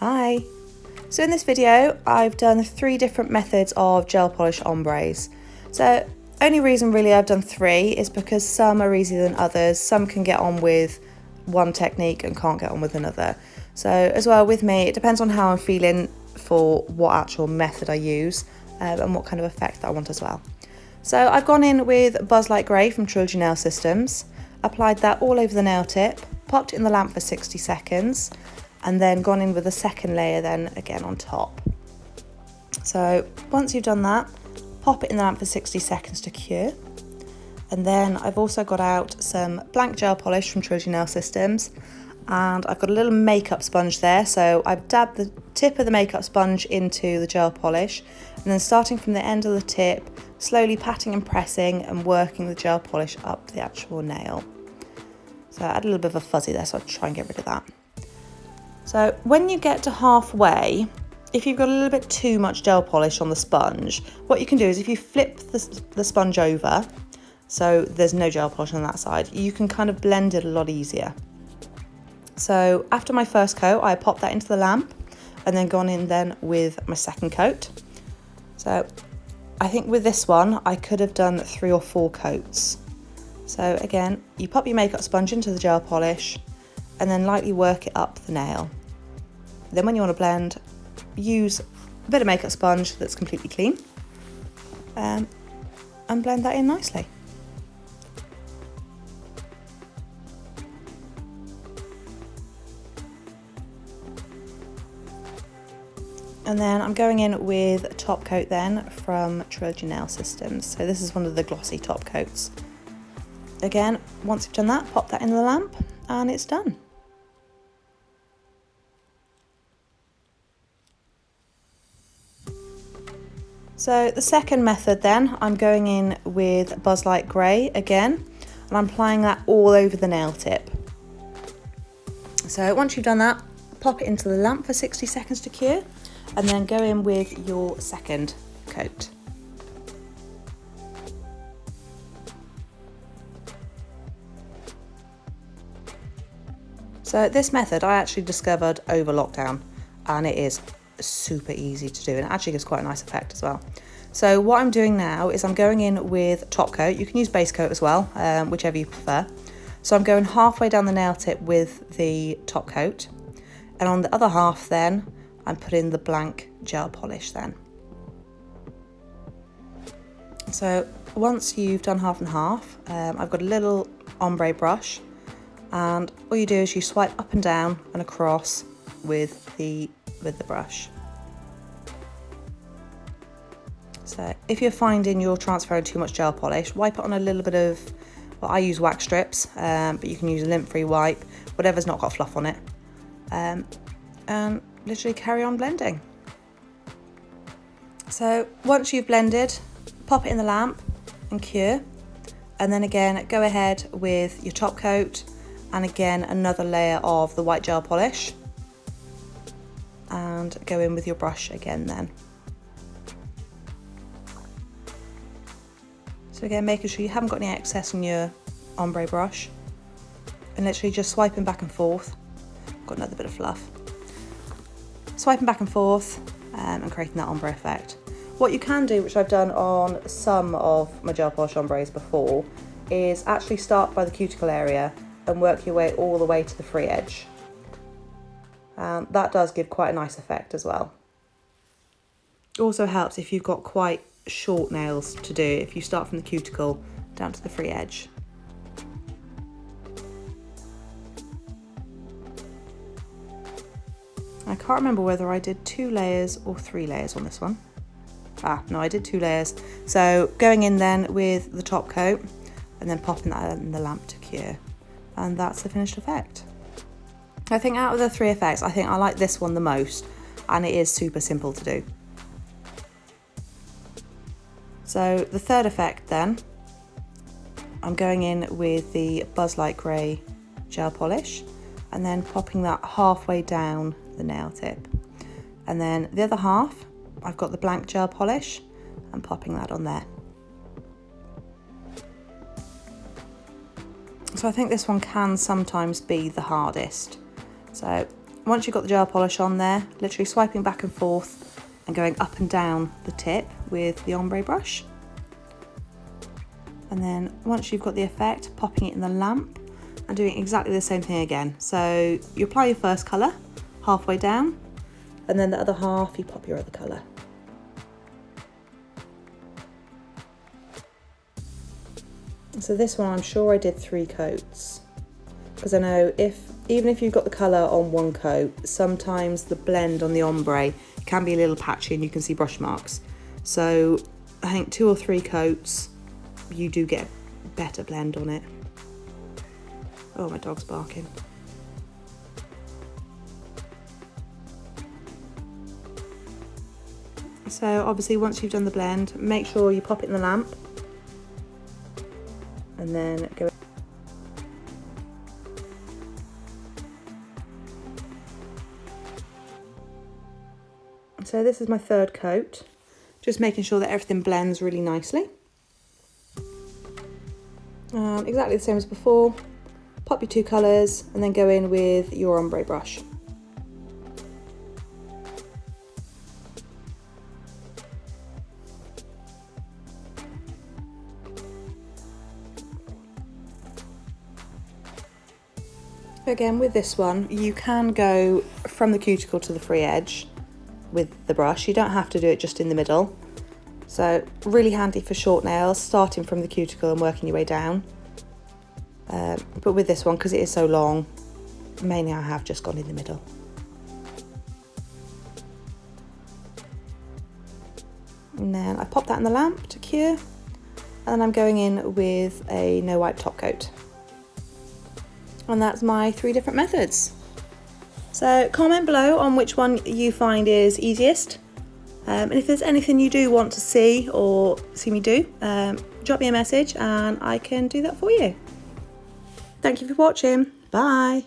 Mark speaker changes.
Speaker 1: Hi! So in this video I've done 3 different methods of gel polish ombres. So only reason really I've done 3 is because some are easier than others, some can get on with one technique and can't get on with another. So as well with me it depends on how I'm feeling for what actual method I use and what kind of effect that I want as well. So I've gone in with Buzz Light Grey from Trilogy nail systems, applied that all over the nail tip, popped it in the lamp for 60 seconds and then gone in with a second layer then again on top. So once you've done that, pop it in the lamp for 60 seconds to cure. And then I've also got out some Blanc gel polish from Trilogy nail systems, and I've got a little makeup sponge there, so I've dabbed the tip of the makeup sponge into the gel polish and then starting from the end of the tip, slowly patting and pressing and working the gel polish up the actual nail. So I had a little bit of a fuzzy there, so I'll try and get rid of that. So when you get to halfway, if you've got a little bit too much gel polish on the sponge, what you can do is if you flip the sponge over, so there's no gel polish on that side, you can kind of blend it a lot easier. So after my first coat, I popped that into the lamp and then gone in then with my second coat. So I think with this one, I could have done 3 or 4 coats. So again, you pop your makeup sponge into the gel polish and then lightly work it up the nail. Then when you want to blend, use a bit of makeup sponge that's completely clean and blend that in nicely. And then I'm going in with top coat then from Trilogy nail systems. So this is one of the glossy top coats. Again, once you've done that, pop that in the lamp and it's done. So the second method then, I'm going in with Buzz Light Grey again, and I'm applying that all over the nail tip. So once you've done that, pop it into the lamp for 60 seconds to cure, and then go in with your second coat. So this method I actually discovered over lockdown, and it is super easy to do and it actually gives quite a nice effect as well. So what I'm doing now is I'm going in with top coat. You can use base coat as well, whichever you prefer. So I'm going halfway down the nail tip with the top coat, and on the other half then I'm putting the Blanc gel polish then. So once you've done half and half, I've got a little ombre brush, and all you do is you swipe up and down and across with the brush. So if you're finding you're transferring too much gel polish, wipe it on a little bit of, well, I use wax strips, but you can use a lint-free wipe, whatever's not got fluff on it, and literally carry on blending. So once you've blended, pop it in the lamp and cure, and then again go ahead with your top coat and again another layer of the white gel polish, and go in with your brush again then. So again, making sure you haven't got any excess on your ombre brush and literally just swiping back and forth. Got another bit of fluff. Swiping back and forth and creating that ombre effect. What you can do, which I've done on some of my gel polish ombres before, is actually start by the cuticle area and work your way all the way to the free edge. That does give quite a nice effect as well. It also helps if you've got quite short nails to do, if you start from the cuticle down to the free edge. I can't remember whether I did 2 layers or 3 layers on this one. No, I did 2 layers. So going in then with the top coat and then popping that in the lamp to cure. And that's the finished effect. I think out of the 3 effects, I think I like this one the most, and it is super simple to do. So the third effect then, I'm going in with the Buzz Light Grey gel polish and then popping that halfway down the nail tip. And then the other half, I've got the Blanc gel polish and popping that on there. So I think this one can sometimes be the hardest. So once you've got the gel polish on there, literally swiping back and forth and going up and down the tip with the ombre brush. And then once you've got the effect, popping it in the lamp and doing exactly the same thing again. So you apply your first colour halfway down, and then the other half you pop your other colour. So this one I'm sure I did 3 coats, because I know even if you've got the colour on one coat, sometimes the blend on the ombre can be a little patchy and you can see brush marks. So I think 2 or 3 coats you do get a better blend on it. Oh, my dog's barking. So obviously once you've done the blend, make sure you pop it in the lamp and then go. So this is my 3rd coat, just making sure that everything blends really nicely. Exactly the same as before, pop your 2 colours and then go in with your ombre brush. Again, with this one, you can go from the cuticle to the free edge with the brush. You don't have to do it just in the middle. So really handy for short nails, starting from the cuticle and working your way down. But with this one, because it is so long, mainly I have just gone in the middle. And then I pop that in the lamp to cure, and then I'm going in with a no wipe top coat. And that's my 3 different methods. So comment below on which one you find is easiest. And if there's anything you do want to see or see me do, drop me a message and I can do that for you. Thank you for watching. Bye.